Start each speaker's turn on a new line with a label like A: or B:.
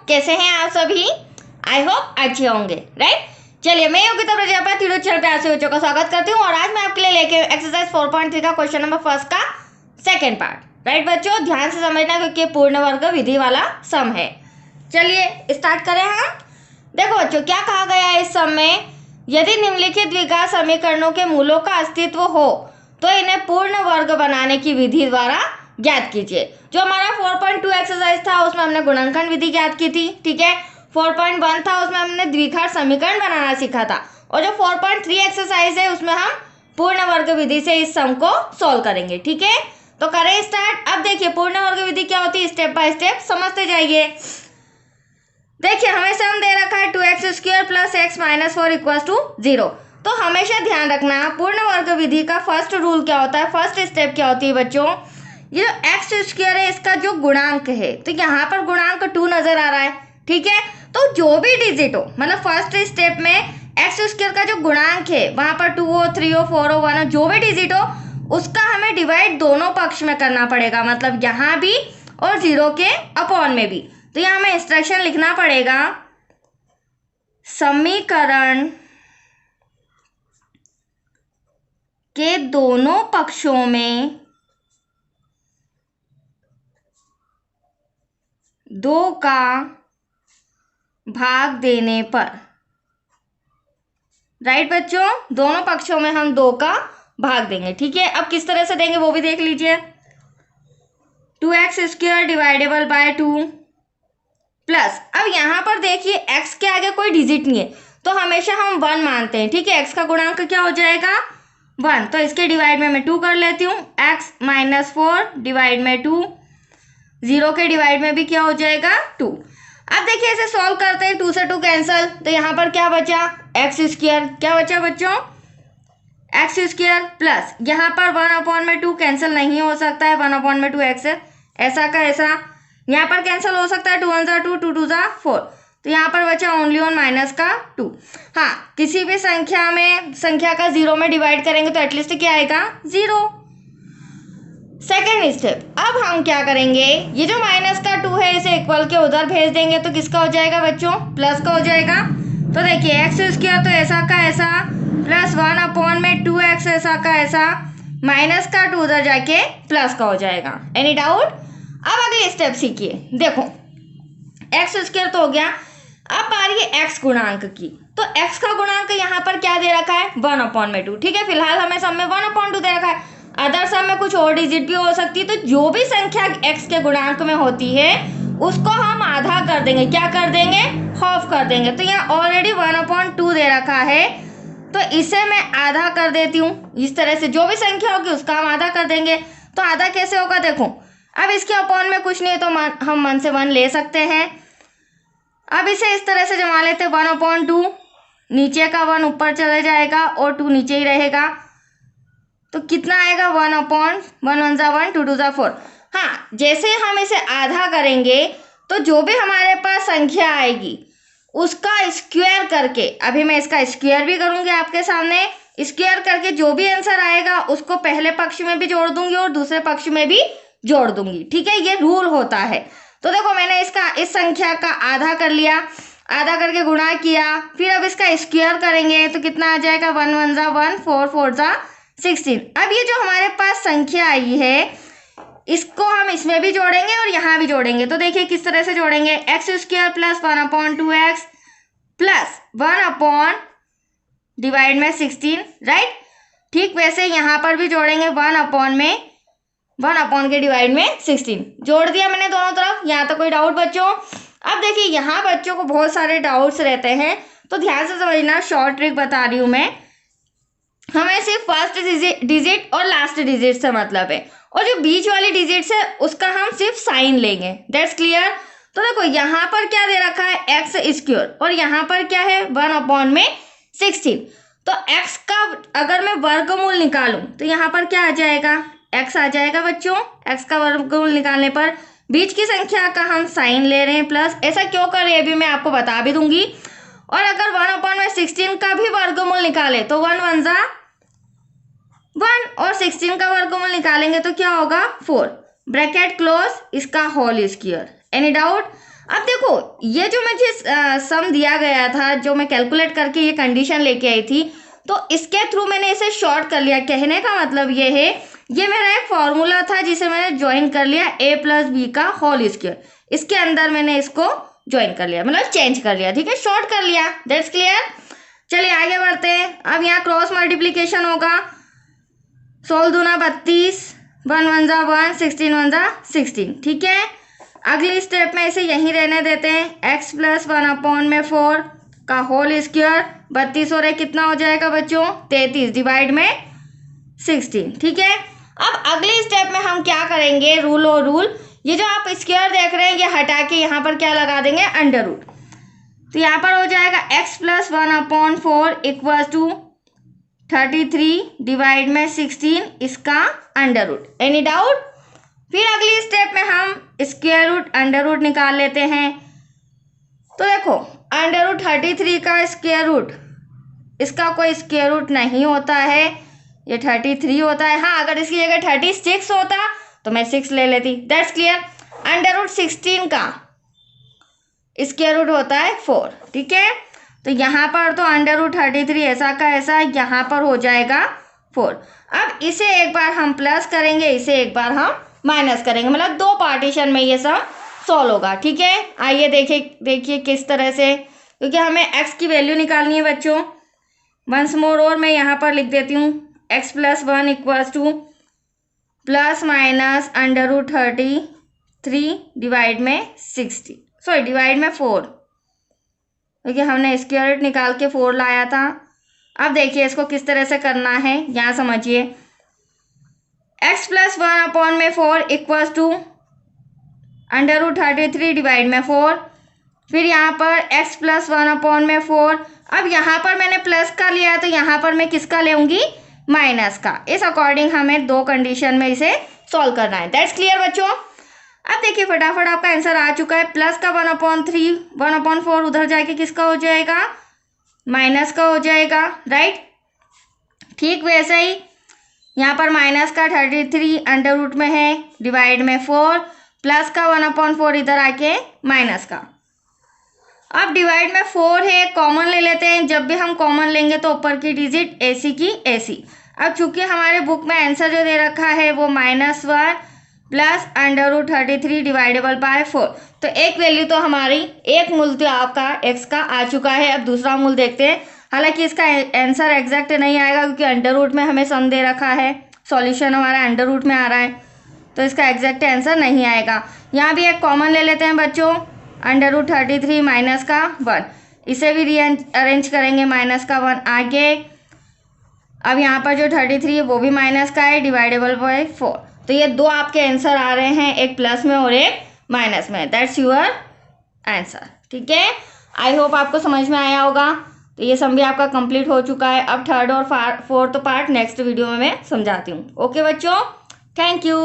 A: कैसे हैं आप सभी? आई होप अच्छे होंगे, राइट। चलिए, मैं योगिता प्रजापति यूट्यूब चैनल पे आप सभी बच्चों का स्वागत करती हूँ और आज मैं आपके लिए लेके एक्सरसाइज 4.3 का क्वेश्चन नंबर फर्स्ट का सेकेंड पार्ट। राइट बच्चों, ध्यान से समझना क्योंकि पूर्ण वर्ग विधि वाला सम है। चलिए स्टार्ट करें हम। देखो बच्चों, क्या कहा गया है इस सम में, यदि निम्नलिखित द्विघात समीकरणों के मूलों का अस्तित्व हो तो इन्हें पूर्ण वर्ग बनाने की विधि द्वारा ज्ञात कीजिए। जो हमारा 4.2 एक्सरसाइज था उसमें हमने गुणनखंड विधि ज्ञात की थी, ठीक है। 4.1 था उसमें हमने द्विघात समीकरण बनाना सीखा था और जो 4.3 एक्सरसाइज है उसमें हम पूर्ण वर्ग विधि से इस सम को सॉल्व करेंगे, ठीक है। तो करें स्टार्ट। अब देखिए पूर्ण वर्ग विधि क्या होती है, स्टेप बाय स्टेप समझते जाइए। देखिए हमें सम दे रखा है 2x² plus x minus 4 equal to 0। तो हमेशा ध्यान रखना पूर्ण वर्ग विधि का फर्स्ट रूल क्या होता है, फर्स्ट स्टेप क्या होती है बच्चों, ये जो x² है इसका जो गुणांक है, तो यहाँ पर गुणांक 2 नजर आ रहा है, ठीक है। तो जो भी डिजिट हो, मतलब फर्स्ट स्टेप में x² का जो गुणांक है वहां पर 2 हो, 3 हो, 4 हो, 1 हो, जो भी डिजिट हो उसका हमें डिवाइड दोनों पक्ष में करना पड़ेगा, मतलब यहाँ भी और 0 के अपॉन में भी। तो यहाँ हमें इंस्ट्रक्शन लिखना पड़ेगा, समीकरण के दोनों पक्षों में 2 का भाग देने पर, राइट बच्चों, दोनों पक्षों में हम 2 का भाग देंगे, ठीक है। अब किस तरह से देंगे वो भी देख लीजिए। 2x² डिवाइडेबल बाय 2 प्लस, अब यहां पर देखिए x के आगे कोई डिजिट नहीं है तो हमेशा हम 1 मानते हैं, ठीक है। x का गुणांक क्या हो जाएगा 1, तो इसके डिवाइड में मैं 2 कर लेती हूँ। x माइनस 4 डिवाइड में 2, 0 के डिवाइड में भी क्या हो जाएगा 2। अब देखिए इसे सॉल्व करते हैं, 2 से 2 कैंसल, तो यहाँ पर क्या बचा x², क्या बचा बच्चों x² प्लस यहाँ पर 1/2 कैंसिल नहीं हो सकता है, 1/2 x है, ऐसा का ऐसा यहाँ पर कैंसिल हो सकता है, 2 1 2 2 2 4, तो यहाँ पर बचा ओनली ऑन माइनस का 2। हाँ, किसी भी संख्या का 0 में डिवाइड करेंगे तो एटलीस्ट क्या आएगा 0। सेकेंड स्टेप, अब हम क्या करेंगे, ये जो माइनस का 2 है इसे इक्वल के उधर भेज देंगे तो किसका हो जाएगा बच्चों, प्लस का हो जाएगा। तो देखिए x² तो ऐसा का ऐसा प्लस 1/2x ऐसा का ऐसा, माइनस का 2 उधर जाके प्लस का हो जाएगा। Any doubt? अब अगले स्टेप सीखिए। देखो x² तो हो गया, अब बारी है x गुणांक की। तो x का गुणांक यहाँ पर क्या दे रखा है 1/2, ठीक है। फिलहाल हमें सम में 1/2 दे रखा है, अदर सम में कुछ और डिजिट भी हो सकती है। तो जो भी संख्या x के गुणांक में होती है उसको हम आधा कर देंगे, क्या कर देंगे, हाफ कर देंगे। तो यहाँ ऑलरेडी 1/2 दे रखा है तो इसे मैं आधा कर देती हूँ। इस तरह से जो भी संख्या होगी उसका हम आधा कर देंगे। तो आधा कैसे होगा, देखो अब इसके अपॉन में कुछ नहीं है तो हम 1 से 1 ले सकते हैं। अब इसे इस तरह से जमा लेते, 1/2, नीचे का 1 ऊपर चले जाएगा और 2 नीचे ही रहेगा, तो कितना आएगा 1/1 1 1 2 2 4। हाँ, जैसे हम इसे आधा करेंगे तो जो भी हमारे पास संख्या आएगी उसका स्क्वायर करके, अभी मैं इसका स्क्वायर भी करूंगी आपके सामने, स्क्वायर करके जो भी आंसर आएगा उसको पहले पक्ष में भी जोड़ दूंगी और दूसरे पक्ष में भी जोड़ दूंगी, ठीक है। ये रूल होता है। तो देखो मैंने इस संख्या का आधा कर लिया, आधा करके गुणा किया, फिर अब इसका स्क्वायर करेंगे तो कितना आ जाएगा 1 1 1 4 4 16। अब ये जो हमारे पास संख्या आई है इसको हम इसमें भी जोड़ेंगे और यहाँ भी जोड़ेंगे। तो देखिए किस तरह से जोड़ेंगे, x² plus 1/2x plus 1 divide में 16, राइट। ठीक वैसे यहाँ पर भी जोड़ेंगे 1 के डिवाइड में 16, जोड़ दिया मैंने दोनों तरफ। यहाँ तक कोई डाउट बच्चों? अब देखिए यहाँ बच्चों को बहुत सारे डाउट्स रहते हैं तो ध्यान से समझना, शॉर्ट ट्रिक बता रही हूँ मैं। हमें सिर्फ फर्स्ट डिजिट और लास्ट डिजिट से मतलब है और जो बीच वाली डिजिट है उसका हम सिर्फ साइन लेंगे, दैट्स क्लियर। तो देखो यहाँ पर क्या दे रखा है x² और यहाँ पर क्या है 1/16। तो x का अगर मैं वर्गमूल निकालूं तो यहाँ पर क्या आ जाएगा, x आ जाएगा बच्चों। x का वर्गमूल निकालने पर बीच की संख्या का हम साइन ले रहे हैं प्लस, ऐसा क्यों कर रहे हैं अभी मैं आपको बता भी दूंगी। और अगर 1/16 का भी वर्गमूल निकाले तो 1 1 1 और 16 का वर्गमूल निकालेंगे तो क्या होगा 4, ब्रैकेट क्लोज, इसका होल स्क्वायर। Any doubt? अब देखो ये जो मुझे सम दिया गया था, जो मैं कैलकुलेट करके ये कंडीशन लेके आई थी, तो इसके थ्रू मैंने इसे शॉर्ट कर लिया। कहने का मतलब ये है, ये मेरा एक फॉर्मूला था जिसे मैंने ज्वाइन कर लिया a प्लस बी का होल स्क्वायर, इसके अंदर मैंने इसको ज्वाइन कर लिया, मतलब चेंज कर लिया, ठीक है, शॉर्ट कर लिया। That's clear. चलिए आगे बढ़ते हैं। अब यहाँ क्रॉस मल्टीप्लीकेशन होगा, 16 दूना 32, 1 1 जा 1, 16 1 जा 16, ठीक है। अगली स्टेप में इसे यहीं रहने देते हैं, x प्लस 1/4 का होल स्क्वायर, 32 और कितना हो जाएगा बच्चों 33 डिवाइड में 16, ठीक है। अब अगली स्टेप में हम क्या करेंगे, रूल और रूल, ये जो आप स्क्वायर देख रहे हैं ये हटा के यहाँ पर क्या लगा देंगे, अंडर रूट। तो यहाँ पर हो जाएगा x plus 1/4 equal to 33 divide में 16, इसका अंडर रूट। Any doubt? फिर अगली स्टेप में हम स्क्वायर रूट अंडर रूट निकाल लेते हैं। तो देखो अंडर रूट 33 का स्क्वायर रूट, इसका कोई स्क्वायर रूट नहीं होता है, ये 33 होता है। हाँ, अगर इसकी जगह 36 होता तो मैं 6 ले लेती। That's clear. अंडर रूट 16 का स्क्वायर रूट होता है 4, ठीक है। तो यहाँ पर तो अंडर रूट 33 ऐसा का ऐसा यहाँ पर हो जाएगा 4। अब इसे एक बार हम प्लस करेंगे, इसे एक बार हम माइनस करेंगे, मतलब 2 पार्टीशन में ये सब सॉल्व होगा, ठीक है। आइए देखिए किस तरह से, क्योंकि हमें x की वैल्यू निकालनी है बच्चों। वंस मोर और मैं यहाँ पर लिख देती हूँ, x plus 1 equals to plus minus under root 33 divide में 60, सॉरी डिवाइड में 4, क्योंकि हमने स्क्वायर रूट निकाल के 4 लाया था। अब देखिए इसको किस तरह से करना है, यहाँ समझिए। x plus 1/4 equals to under root 33 divide में 4, फिर यहाँ पर x प्लस 1/4। अब यहाँ पर मैंने प्लस का लिया है तो यहाँ पर मैं किसका लेऊंगी, माइनस का। इस अकॉर्डिंग हमें 2 कंडीशन में इसे सॉल्व करना है। दैट्स क्लियर बच्चों। अब देखिए फटाफट आपका आंसर आ चुका है। प्लस का 1/3, 1/4 उधर जाके किसका हो जाएगा, माइनस का हो जाएगा, राइट। ठीक वैसे ही यहाँ पर माइनस का 33 अंडर रूट में है डिवाइड में 4, प्लस का 1/4 इधर आके माइनस का। अब डिवाइड में 4 है, कॉमन ले लेते हैं। जब भी हम कॉमन लेंगे तो ऊपर की डिजिट AC की AC। अब चूंकि हमारे बुक में आंसर जो दे रखा है वो -1 plus under root 33 divisible by 4, तो एक वैल्यू तो हमारी, एक मूल तो आपका x का आ चुका है। अब दूसरा मूल देखते हैं। हालांकि इसका आंसर एग्जैक्ट नहीं आएगा क्योंकि अंडर रूट में हमें सम दे रखा है, सॉल्यूशन हमारा अंडर रूट में आ रहा है, तो इसका एग्जैक्ट आंसर नहीं आएगा। यहाँ भी एक कॉमन ले लेते हैं बच्चों, अंडर रूट 33 माइनस का 1, इसे भी रीअरेंज करेंगे, माइनस का 1 आगे। अब यहाँ पर जो 33 है वो भी माइनस का है डिवाइडेबल बाय 4, तो ये 2 आपके आंसर आ रहे हैं, एक प्लस में और एक माइनस में। दैट्स योर आंसर, ठीक है। आई होप आपको समझ में आया होगा। तो ये सम भी आपका कंप्लीट हो चुका है। अब 3rd और 4th पार्ट नेक्स्ट वीडियो में मैं समझाती हूँ। ओके बच्चों, थैंक यू।